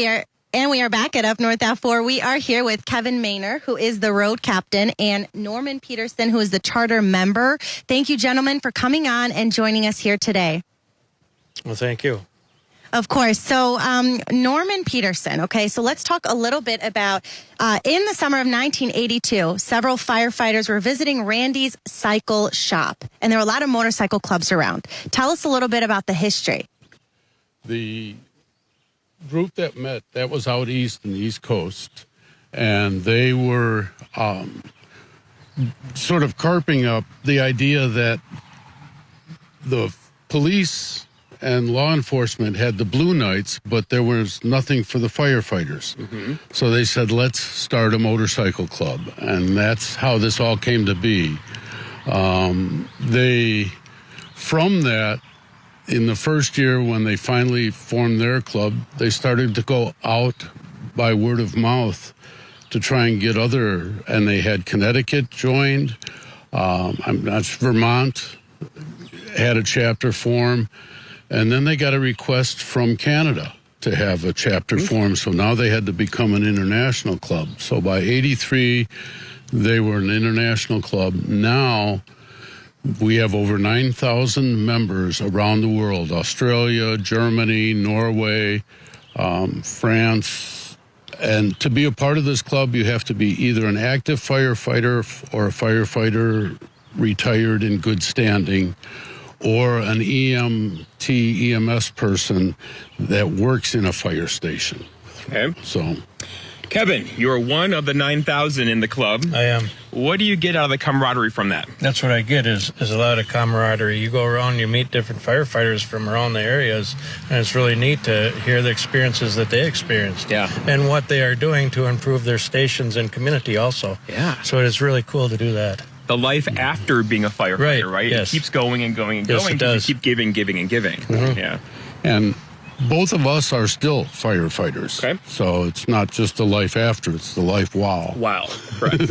We are back at Up North at 4. We are here with Kevin Maynor, who is the road captain, and Norman Peterson, who is the charter member. Thank you, gentlemen, for coming on and joining us here today. Well, thank you. Of course. So, Norman Peterson, okay, so let's talk a little bit about, in the summer of 1982, several firefighters were visiting Randy's Cycle Shop, and there were a lot of motorcycle clubs around. Tell us a little bit about the history. The group that met, that was out east in the East Coast, and they were sort of carping up the idea that the police and law enforcement had the Blue Knights, but there was nothing for the firefighters. Mm-hmm. So they said, let's start a motorcycle club, and that's how this all came to be. From that, in the first year when they finally formed their club, they started to go out by word of mouth to try and get and they had Connecticut joined, Vermont had a chapter form, and then they got a request from Canada to have a chapter form, so now they had to become an international club. So by 83, they were an international club. Now, we have over 9,000 members around the world: Australia, Germany, Norway, France. And to be a part of this club, you have to be either an active firefighter or a firefighter retired in good standing, or an EMS person that works in a fire station. Okay. So, Kevin, you're one of the 9,000 in the club. I am. What do you get out of the camaraderie from that? That's what I get is a lot of camaraderie. You go around, you meet different firefighters from around the areas, and it's really neat to hear the experiences that they experienced. Yeah. And what they are doing to improve their stations and community also. Yeah. So it's really cool to do that. The life after being a firefighter, right? Yes. It keeps going and going and Yes, going. it does. You keep giving and giving. Mm-hmm. Yeah. and both of us are still firefighters. Okay. So it's not just the life after, it's the life wow. Wow. Correct.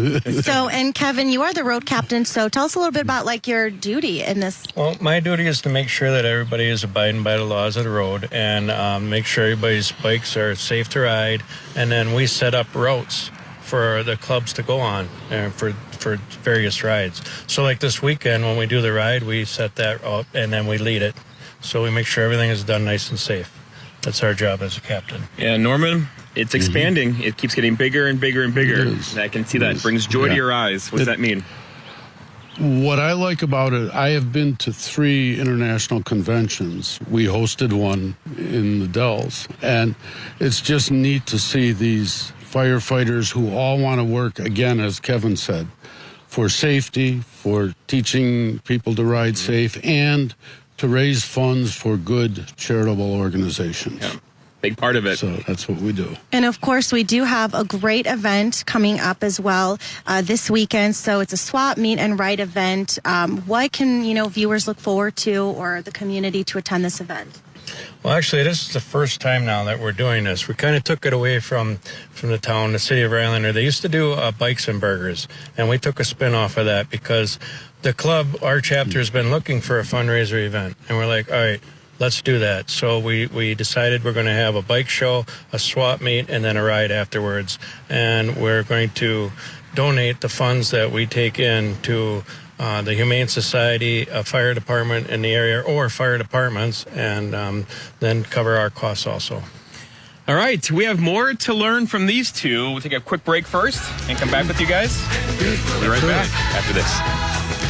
So, and Kevin, you are the road captain, so tell us a little bit about, like, your duty in this. Well, my duty is to make sure that everybody is abiding by the laws of the road and make sure everybody's bikes are safe to ride. And then we set up routes for the clubs to go on for various rides. So like this weekend, when we do the ride, we set that up and then we lead it. So we make sure everything is done nice and safe. That's our job as a captain. Yeah, Norman, it's expanding. Mm-hmm. It keeps getting bigger and bigger and bigger. I can see that. It brings joy to your eyes. What does that mean? What I like about it, I have been to 3 international conventions. We hosted one in the Dells, and it's just neat to see these firefighters who all want to work, again, as Kevin said, for safety, for teaching people to ride safe, and to raise funds for good charitable organizations. Yeah. Big part of it. So that's what we do. And of course, we do have a great event coming up as well this weekend. So it's a swap, meet, and ride event. What can viewers look forward to, or the community, to attend this event? Well, actually, this is the first time now that we're doing this. We kind of took it away from the town, the city of Islander. They used to do bikes and burgers, and we took a spin off of that because the club, our chapter, has been looking for a fundraiser event, and we're like, all right, let's do that. So we decided we're going to have a bike show, a swap meet, and then a ride afterwards. And we're going to donate the funds that we take in to the Humane Society, a fire department in the area, or fire departments, and then cover our costs also. All right, we have more to learn from these two. We'll take a quick break first and come back with you guys. We'll be right back after this.